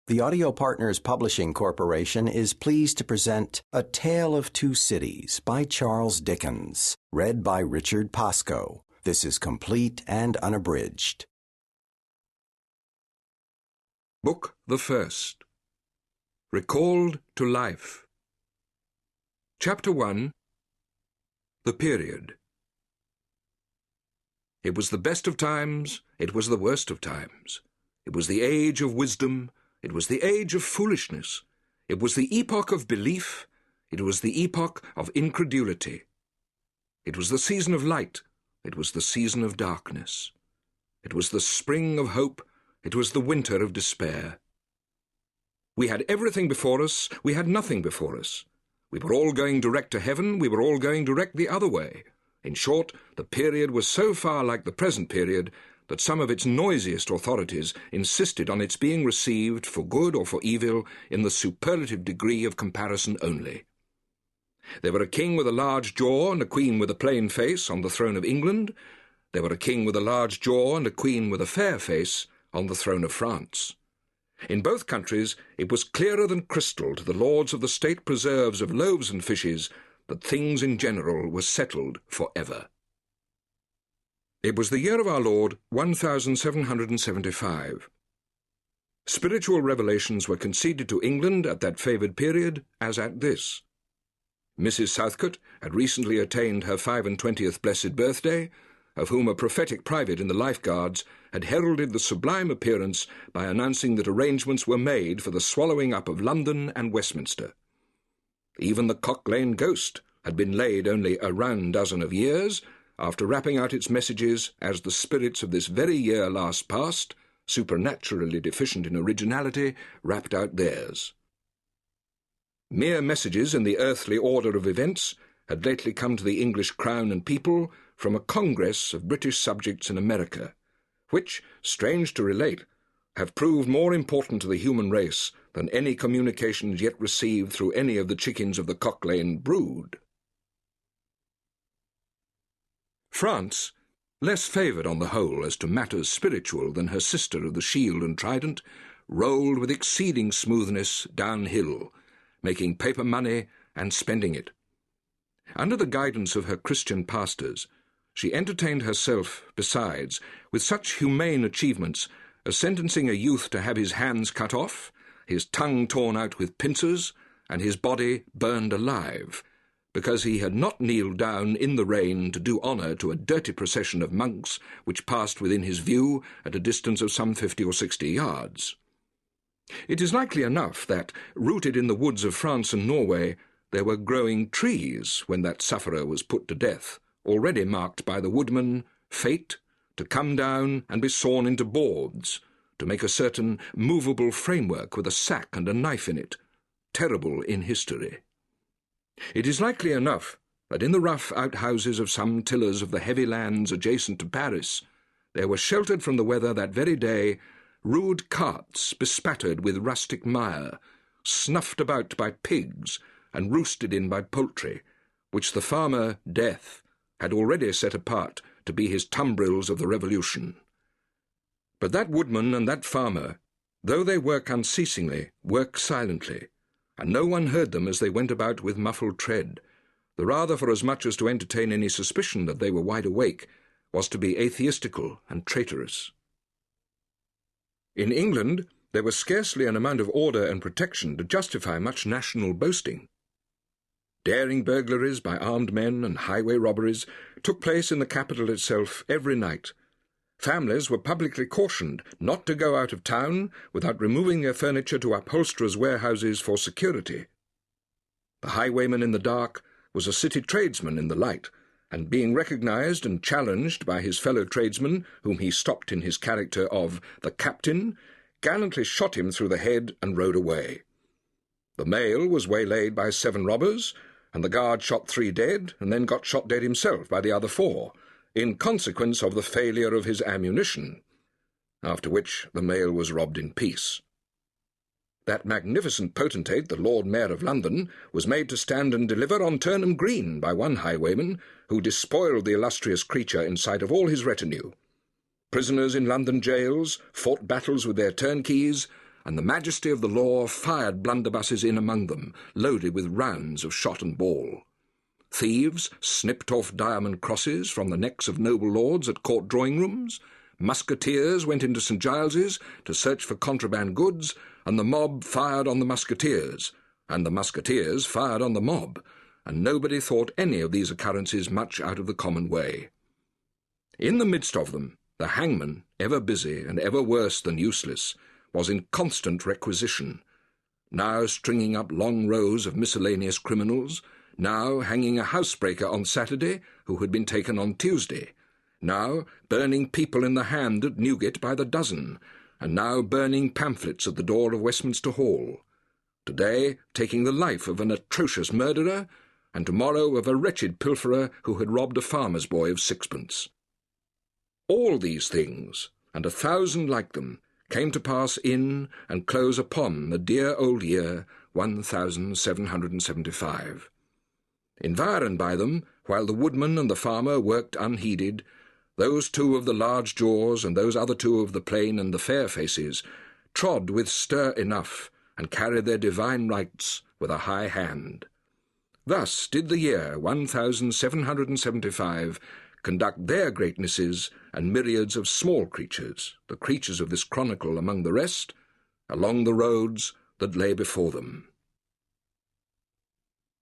The Audio Partners Publishing Corporation is pleased to present A Tale of Two Cities by Charles Dickens, read by Richard Pasco. This is complete and unabridged. Book the First. Recalled to Life. Chapter 1. The Period. It was the best of times, it was the worst of times. It was the age of wisdom, it was the age of foolishness. It was the epoch of belief, it was the epoch of incredulity. It was the season of light, it was the season of darkness. It was the spring of hope, it was the winter of despair. We had everything before us, we had nothing before us. We were all going direct to heaven, we were all going direct the other way. In short, the period was so far like the present period that some of its noisiest authorities insisted on its being received, for good or for evil, in the superlative degree of comparison only. There were a king with a large jaw and a queen with a plain face on the throne of England. There were a king with a large jaw and a queen with a fair face on the throne of France. In both countries it was clearer than crystal to the lords of the state preserves of loaves and fishes that things in general were settled for ever. It was the year of our Lord 1775. Spiritual revelations were conceded to England at that favoured period as at this. Mrs. Southcote had recently attained her 25th blessed birthday, of whom a prophetic private in the Life Guards had heralded the sublime appearance by announcing that arrangements were made for the swallowing up of London and Westminster. Even the Cock Lane ghost had been laid only a round dozen of years, after rapping out its messages as the spirits of this very year last past, supernaturally deficient in originality, rapped out theirs. Mere messages in the earthly order of events had lately come to the English crown and people from a congress of British subjects in America, which, strange to relate, have proved more important to the human race than any communications yet received through any of the chickens of the Cock Lane brood. France, less favoured on the whole as to matters spiritual than her sister of the shield and trident, rolled with exceeding smoothness downhill, making paper money and spending it. Under the guidance of her Christian pastors, she entertained herself, besides, with such humane achievements as sentencing a youth to have his hands cut off, his tongue torn out with pincers, and his body burned alive, because he had not kneeled down in the rain to do honour to a dirty procession of monks which passed within his view at a distance of some 50 or 60 yards. It is likely enough that, rooted in the woods of France and Norway, there were growing trees when that sufferer was put to death, already marked by the woodman, fate, to come down and be sawn into boards, to make a certain movable framework with a sack and a knife in it, terrible in history. It is likely enough that in the rough outhouses of some tillers of the heavy lands adjacent to Paris, there were sheltered from the weather that very day rude carts bespattered with rustic mire, snuffed about by pigs and roosted in by poultry, which the farmer, Death, had already set apart to be his tumbrils of the Revolution. But that woodman and that farmer, though they work unceasingly, work silently, and no one heard them as they went about with muffled tread, the rather for as much as to entertain any suspicion that they were wide awake was to be atheistical and traitorous. In England there was scarcely an amount of order and protection to justify much national boasting. Daring burglaries by armed men and highway robberies took place in the capital itself every night. Families were publicly cautioned not to go out of town without removing their furniture to upholsterers' warehouses for security. The highwayman in the dark was a city tradesman in the light, and being recognised and challenged by his fellow tradesmen, whom he stopped in his character of the captain, gallantly shot him through the head and rode away. The mail was waylaid by 7 robbers, and the guard shot 3 dead, and then got shot dead himself by the other 4, in consequence of the failure of his ammunition, after which the mail was robbed in peace. That magnificent potentate, the Lord Mayor of London, was made to stand and deliver on Turnham Green by one highwayman, who despoiled the illustrious creature in sight of all his retinue. Prisoners in London jails fought battles with their turnkeys, and the majesty of the law fired blunderbusses in among them, loaded with rounds of shot and ball. Thieves snipped off diamond crosses from the necks of noble lords at court drawing-rooms, musketeers went into St. Giles's to search for contraband goods, and the mob fired on the musketeers, and the musketeers fired on the mob, and nobody thought any of these occurrences much out of the common way. In the midst of them, the hangman, ever busy and ever worse than useless, was in constant requisition, now stringing up long rows of miscellaneous criminals, now hanging a housebreaker on Saturday who had been taken on Tuesday, now burning people in the hand at Newgate by the dozen, and now burning pamphlets at the door of Westminster Hall. Today taking the life of an atrocious murderer, and tomorrow of a wretched pilferer who had robbed a farmer's boy of sixpence. All these things, and 1,000 like them, came to pass in and close upon the dear old year 1775. Environed by them, while the woodman and the farmer worked unheeded, those two of the large jaws and those other two of the plain and the fair faces trod with stir enough and carried their divine rights with a high hand. Thus did the year 1775 conduct their greatnesses and myriads of small creatures, the creatures of this chronicle among the rest, along the roads that lay before them.